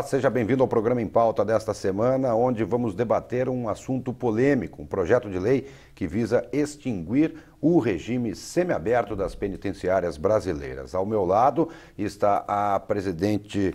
Olá, seja bem-vindo ao programa Em Pauta desta semana, onde vamos debater um assunto polêmico, um projeto de lei que visa extinguir o regime semiaberto das penitenciárias brasileiras. Ao meu lado está a presidente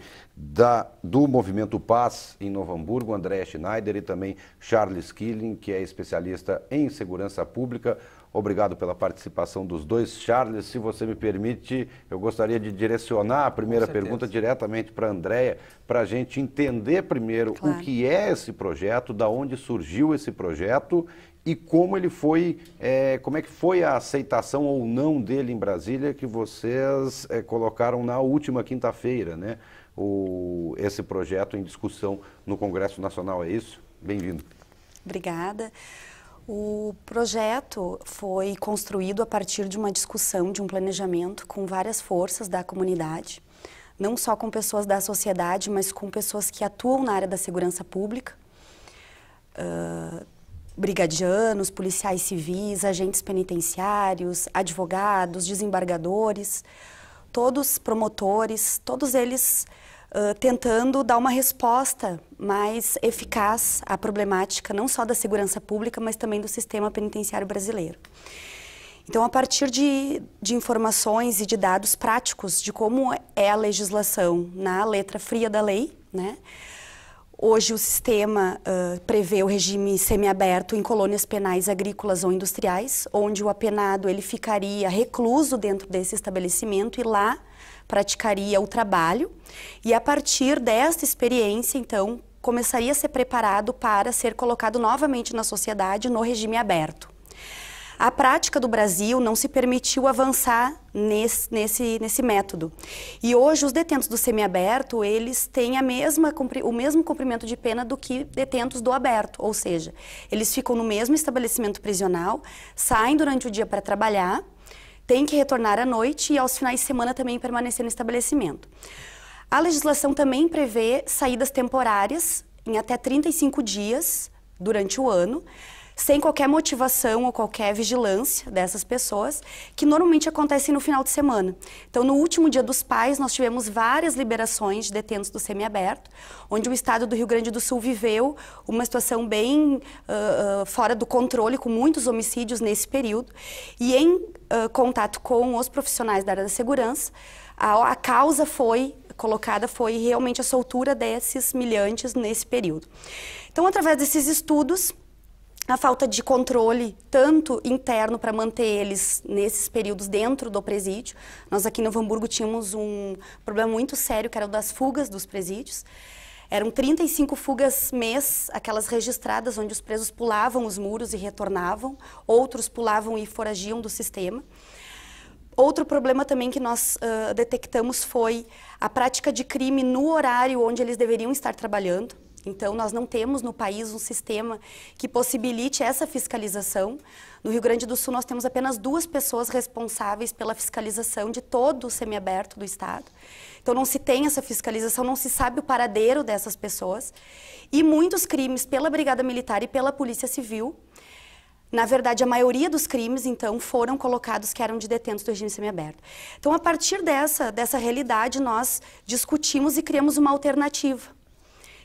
do Movimento Paz em Novo Hamburgo, Andréa Schneider, e também Charles Killing, que é especialista em segurança pública. Obrigado pela participação dos dois. Charles, se você me permite, eu gostaria de direcionar a primeira pergunta diretamente para a Andréa, para a gente entender primeiro o que é esse projeto, da onde surgiu esse projeto e como ele foi, como é que foi a aceitação ou não dele em Brasília, que vocês colocaram na última quinta-feira, né? Esse projeto em discussão no Congresso Nacional, é isso? Bem-vindo. Obrigada. O projeto foi construído a partir de uma discussão, de um planejamento com várias forças da comunidade, não só com pessoas da sociedade, mas com pessoas que atuam na área da segurança pública, brigadianos, policiais civis, agentes penitenciários, advogados, desembargadores, todos promotores, todos eles tentando dar uma resposta mais eficaz à problemática não só da segurança pública, mas também do sistema penitenciário brasileiro. Então, a partir de informações e de dados práticos de como é a legislação na letra fria da lei, né? Hoje o sistema prevê o regime semiaberto em colônias penais agrícolas ou industriais, onde o apenado ele ficaria recluso dentro desse estabelecimento e lá praticaria o trabalho, e a partir desta experiência, então, começaria a ser preparado para ser colocado novamente na sociedade no regime aberto. A prática do Brasil não se permitiu avançar nesse método. E hoje os detentos do semiaberto, eles têm o mesmo cumprimento de pena do que detentos do aberto, ou seja, eles ficam no mesmo estabelecimento prisional, saem durante o dia para trabalhar, têm que retornar à noite e aos finais de semana também permanecer no estabelecimento. A legislação também prevê saídas temporárias em até 35 dias durante o ano, sem qualquer motivação ou qualquer vigilância dessas pessoas, que normalmente acontecem no final de semana. Então, no último Dia dos Pais, nós tivemos várias liberações de detentos do semiaberto, onde o estado do Rio Grande do Sul viveu uma situação bem fora do controle, com muitos homicídios nesse período, e em contato com os profissionais da área da segurança, a causa foi realmente a soltura desses milhantes nesse período. Então, através desses estudos, a falta de controle, tanto interno para manter eles nesses períodos dentro do presídio. Nós aqui em Novo Hamburgo tínhamos um problema muito sério, que era o das fugas dos presídios. Eram 35 fugas mês, aquelas registradas, onde os presos pulavam os muros e retornavam, outros pulavam e foragiam do sistema. Outro problema também que nós detectamos foi a prática de crime no horário onde eles deveriam estar trabalhando. Então, nós não temos no país um sistema que possibilite essa fiscalização. No Rio Grande do Sul, nós temos apenas 2 pessoas responsáveis pela fiscalização de todo o semiaberto do estado. Então, não se tem essa fiscalização, não se sabe o paradeiro dessas pessoas. E muitos crimes pela Brigada Militar e pela Polícia Civil, na verdade, a maioria dos crimes, então, foram colocados que eram de detentos do regime semiaberto. Então, a partir dessa realidade, nós discutimos e criamos uma alternativa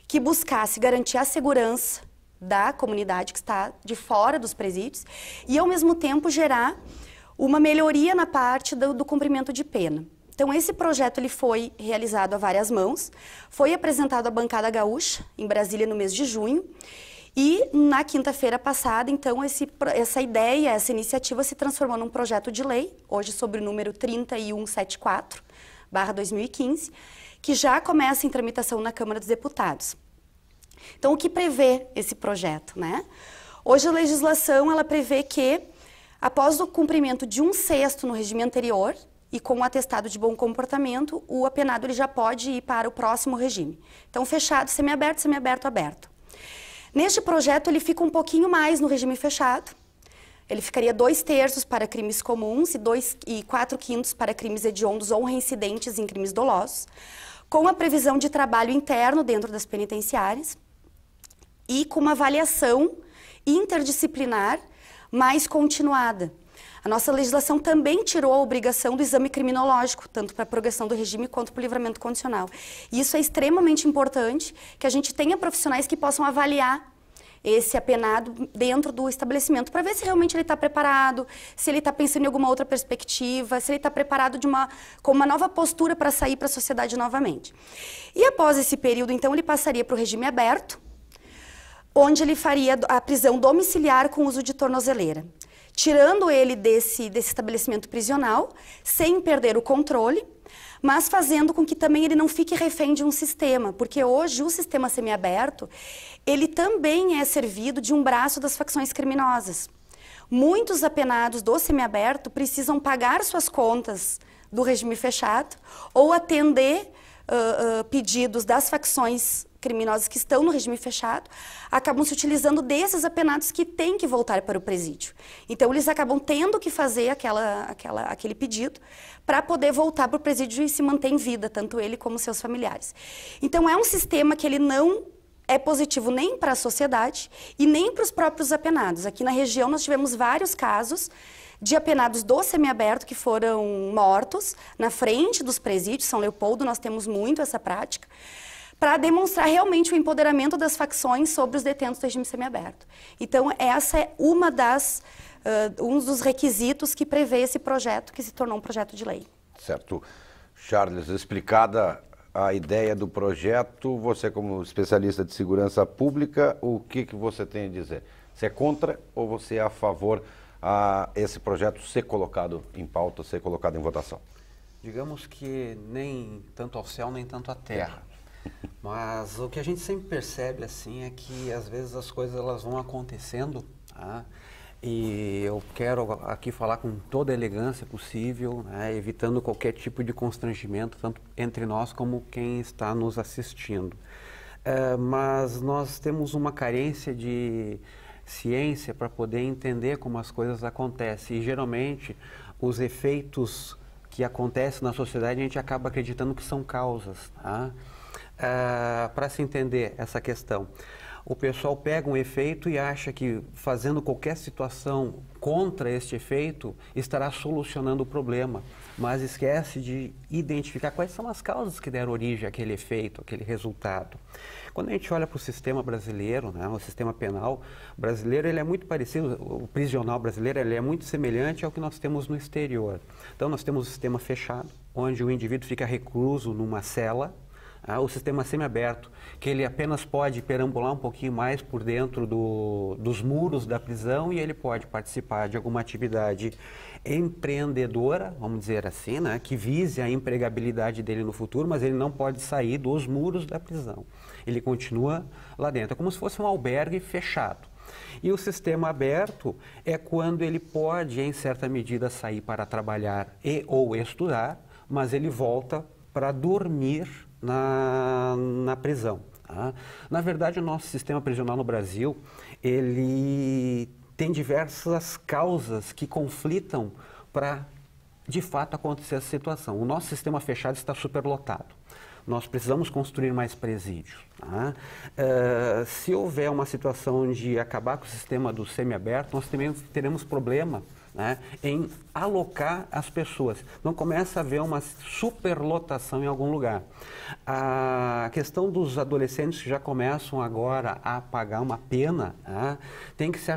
que buscasse garantir a segurança da comunidade que está de fora dos presídios e, ao mesmo tempo, gerar uma melhoria na parte do cumprimento de pena. Então, esse projeto ele foi realizado a várias mãos, foi apresentado à bancada gaúcha, em Brasília, no mês de junho, e na quinta-feira passada, então, essa ideia, essa iniciativa se transformou num projeto de lei, hoje sobre o número 3174/2015, que já começa em tramitação na Câmara dos Deputados. Então, o que prevê esse projeto, né? Hoje a legislação, ela prevê que, após o cumprimento de 1/6 no regime anterior e com o atestado de bom comportamento, o apenado ele já pode ir para o próximo regime. Então, fechado, semiaberto, semiaberto, aberto. Neste projeto, ele fica um pouquinho mais no regime fechado. Ele ficaria 2/3 para crimes comuns e 4/5 para crimes hediondos ou reincidentes em crimes dolosos, com a previsão de trabalho interno dentro das penitenciárias e com uma avaliação interdisciplinar mais continuada. A nossa legislação também tirou a obrigação do exame criminológico, tanto para a progressão do regime quanto para o livramento condicional. E isso é extremamente importante, que a gente tenha profissionais que possam avaliar esse apenado dentro do estabelecimento, para ver se realmente ele está preparado, se ele está pensando em alguma outra perspectiva, se ele está preparado com uma nova postura para sair para a sociedade novamente. E após esse período, então, ele passaria para o regime aberto, onde ele faria a prisão domiciliar com uso de tornozeleira, tirando ele desse estabelecimento prisional, sem perder o controle, mas fazendo com que também ele não fique refém de um sistema, porque hoje o sistema semiaberto, ele também é servido de um braço das facções criminosas. Muitos apenados do semiaberto precisam pagar suas contas do regime fechado ou atender pedidos das facções criminosas que estão no regime fechado, acabam se utilizando desses apenados que têm que voltar para o presídio. Então, eles acabam tendo que fazer aquele pedido para poder voltar para o presídio e se manter em vida, tanto ele como seus familiares. Então, é um sistema que ele não é positivo nem para a sociedade e nem para os próprios apenados. Aqui na região, nós tivemos vários casos de apenados do semiaberto que foram mortos na frente dos presídios. São Leopoldo, nós temos muito essa prática, para demonstrar realmente o empoderamento das facções sobre os detentos do regime semiaberto. Então, essa é um dos requisitos que prevê esse projeto, que se tornou um projeto de lei. Certo. Charles, explicada a ideia do projeto, você como especialista de segurança pública, o que você tem a dizer? Você é contra ou você é a favor a esse projeto ser colocado em pauta, ser colocado em votação? Digamos que nem tanto ao céu, nem tanto à terra. Mas o que a gente sempre percebe assim é que às vezes as coisas elas vão acontecendo, tá? E eu quero aqui falar com toda a elegância possível, né, evitando qualquer tipo de constrangimento, tanto entre nós como quem está nos assistindo. Mas nós temos uma carência de ciência para poder entender como as coisas acontecem. E geralmente os efeitos que acontecem na sociedade a gente acaba acreditando que são causas, tá? Para se entender essa questão, o pessoal pega um efeito e acha que fazendo qualquer situação contra este efeito estará solucionando o problema, mas esquece de identificar quais são as causas que deram origem àquele efeito, àquele resultado. Quando a gente olha para o sistema brasileiro, né, o sistema penal brasileiro, ele é muito parecido, o prisional brasileiro ele é muito semelhante ao que nós temos no exterior. Então nós temos o sistema fechado, onde o indivíduo fica recluso numa cela. O sistema semiaberto, que ele apenas pode perambular um pouquinho mais por dentro dos muros da prisão e ele pode participar de alguma atividade empreendedora, vamos dizer assim, né, que vise a empregabilidade dele no futuro, mas ele não pode sair dos muros da prisão. Ele continua lá dentro, é como se fosse um albergue fechado. E o sistema aberto é quando ele pode, em certa medida, sair para trabalhar ou estudar, mas ele volta para dormir na prisão. Tá? Na verdade, o nosso sistema prisional no Brasil, ele tem diversas causas que conflitam para, de fato, acontecer essa situação. O nosso sistema fechado está superlotado. Nós precisamos construir mais presídios. Tá? Se houver uma situação de acabar com o sistema do semiaberto, nós também teremos problema, né, em alocar as pessoas. Não começa a haver uma superlotação em algum lugar. A questão dos adolescentes que já começam agora a pagar uma pena, né, tem que se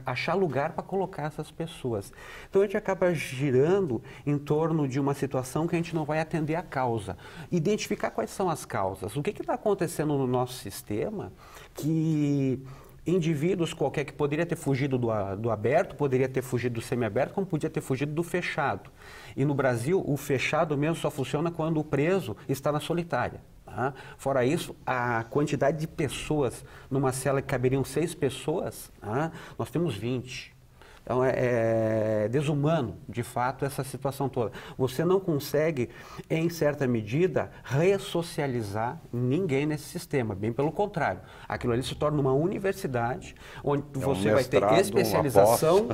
achar lugar para colocar essas pessoas. Então a gente acaba girando em torno de uma situação que a gente não vai atender a causa. Identificar quais são as causas. O que está acontecendo no nosso sistema que indivíduos qualquer que poderia ter fugido do aberto, poderia ter fugido do semiaberto, como podia ter fugido do fechado. E no Brasil, o fechado mesmo só funciona quando o preso está na solitária. Tá? Fora isso, a quantidade de pessoas numa cela que caberiam 6 pessoas, tá? Nós temos 20. Então, é desumano, de fato, essa situação toda. Você não consegue, em certa medida, ressocializar ninguém nesse sistema. Bem pelo contrário. Aquilo ali se torna uma universidade, onde você vai ter especialização,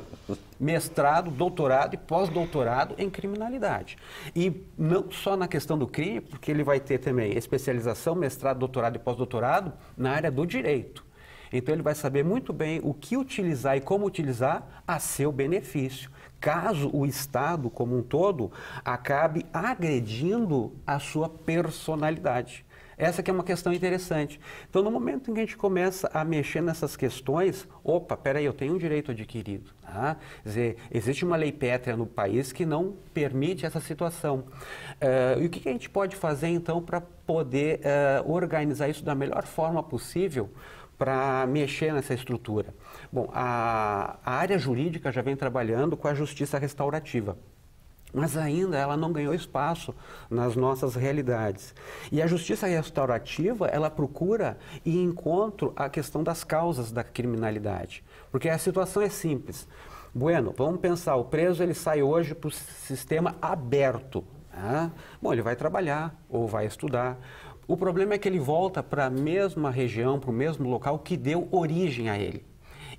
mestrado, doutorado e pós-doutorado em criminalidade. E não só na questão do crime, porque ele vai ter também especialização, mestrado, doutorado e pós-doutorado na área do direito. Então ele vai saber muito bem o que utilizar e como utilizar a seu benefício, caso o Estado como um todo acabe agredindo a sua personalidade. Essa que é uma questão interessante. Então, no momento em que a gente começa a mexer nessas questões, opa, peraí, eu tenho um direito adquirido. Tá? Quer dizer, existe uma lei pétrea no país que não permite essa situação. E o que a gente pode fazer, então, para poder organizar isso da melhor forma possível para mexer nessa estrutura? Bom, a área jurídica já vem trabalhando com a justiça restaurativa. Mas ainda ela não ganhou espaço nas nossas realidades. E a justiça restaurativa, ela procura ir em encontro à questão das causas da criminalidade. Porque a situação é simples. Bueno, vamos pensar, o preso ele sai hoje para o sistema aberto. Né? Bom, ele vai trabalhar ou vai estudar. O problema é que ele volta para a mesma região, para o mesmo local que deu origem a ele.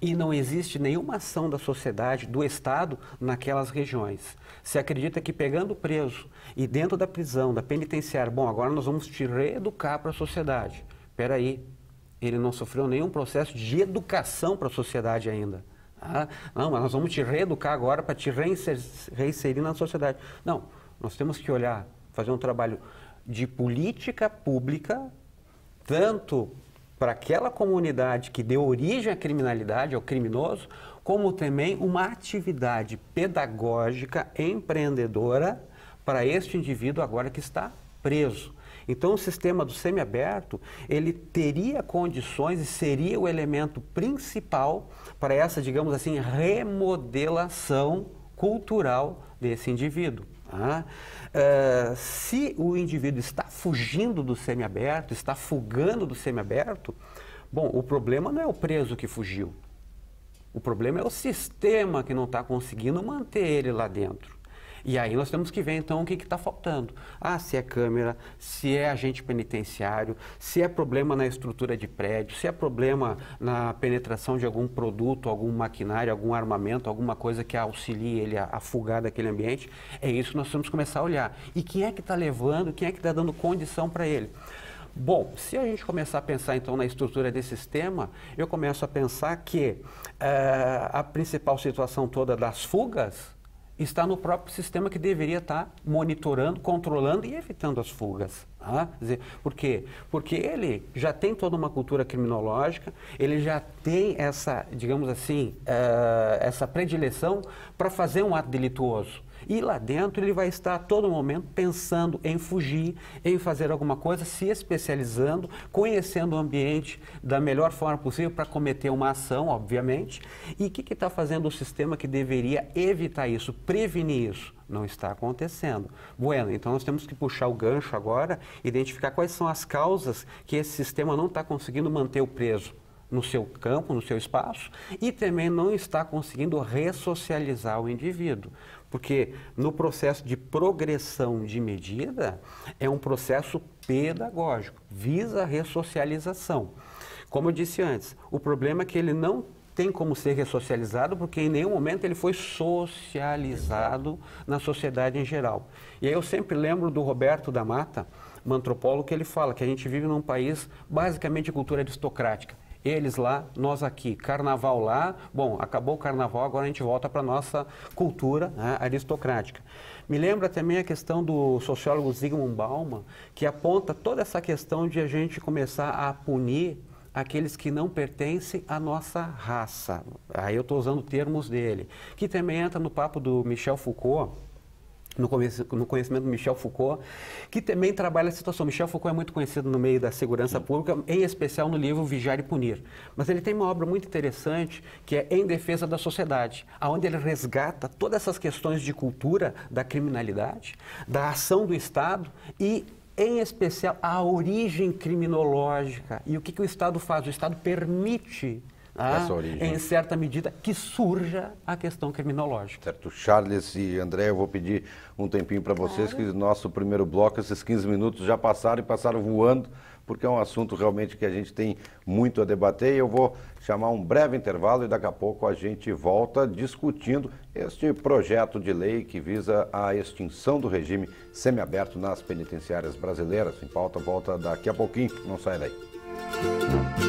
E não existe nenhuma ação da sociedade, do Estado, naquelas regiões. Se acredita que pegando o preso e dentro da prisão, da penitenciária, bom, agora nós vamos te reeducar para a sociedade. Espera aí, ele não sofreu nenhum processo de educação para a sociedade ainda. Ah, não, mas nós vamos te reeducar agora para te reinserir na sociedade. Não, nós temos que olhar, fazer um trabalho de política pública, tanto para aquela comunidade que deu origem à criminalidade, ao criminoso, como também uma atividade pedagógica, empreendedora, para este indivíduo agora que está preso. Então, o sistema do semiaberto, ele teria condições e seria o elemento principal para essa, digamos assim, remodelação cultural desse indivíduo. Se o indivíduo está fugindo do semiaberto, está fugando do semiaberto, bom, o problema não é o preso que fugiu. O problema é o sistema que não está conseguindo manter ele lá dentro. E aí nós temos que ver, então, o que está faltando. Se é câmera, se é agente penitenciário, se é problema na estrutura de prédio, se é problema na penetração de algum produto, algum maquinário, algum armamento, alguma coisa que auxilie ele a fugar daquele ambiente. É isso que nós temos que começar a olhar. E quem é que está levando, quem é que está dando condição para ele? Bom, se a gente começar a pensar, então, na estrutura desse sistema, eu começo a pensar que a principal situação toda das fugas está no próprio sistema que deveria estar monitorando, controlando e evitando as fugas. Quer dizer, por quê? Porque ele já tem toda uma cultura criminológica, ele já tem essa, digamos assim, essa predileção para fazer um ato delituoso. E lá dentro ele vai estar a todo momento pensando em fugir, em fazer alguma coisa, se especializando, conhecendo o ambiente da melhor forma possível para cometer uma ação, obviamente. E o que está fazendo o sistema que deveria evitar isso, prevenir isso? Não está acontecendo. Bueno, então nós temos que puxar o gancho agora, identificar quais são as causas que esse sistema não está conseguindo manter o preso no seu campo, no seu espaço, e também não está conseguindo ressocializar o indivíduo. Porque no processo de progressão de medida, é um processo pedagógico, visa a ressocialização. Como eu disse antes, o problema é que ele não tem como ser ressocializado porque em nenhum momento ele foi socializado na sociedade em geral. E aí eu sempre lembro do Roberto da Mata, um antropólogo, que ele fala que a gente vive num país basicamente de cultura aristocrática. Eles lá, nós aqui. Carnaval lá, bom, acabou o carnaval, agora a gente volta para a nossa cultura, né, aristocrática. Me lembra também a questão do sociólogo Zygmunt Bauman, que aponta toda essa questão de a gente começar a punir aqueles que não pertencem à nossa raça. Aí eu estou usando termos dele. Que também entra no papo do Michel Foucault, no conhecimento do Michel Foucault, que também trabalha a situação. Michel Foucault é muito conhecido no meio da segurança pública, em especial no livro Vigiar e Punir. Mas ele tem uma obra muito interessante, que é Em Defesa da Sociedade, onde ele resgata todas essas questões de cultura, da criminalidade, da ação do Estado e, em especial, a origem criminológica. E o que o Estado faz? O Estado permite, em certa medida, que surja a questão criminológica. Certo. Charles e André, eu vou pedir um tempinho para vocês, que nosso primeiro bloco, esses 15 minutos já passaram e passaram voando, porque é um assunto realmente que a gente tem muito a debater. E eu vou chamar um breve intervalo e daqui a pouco a gente volta discutindo este projeto de lei que visa a extinção do regime semiaberto nas penitenciárias brasileiras. Em pauta, volta daqui a pouquinho, não sai daí.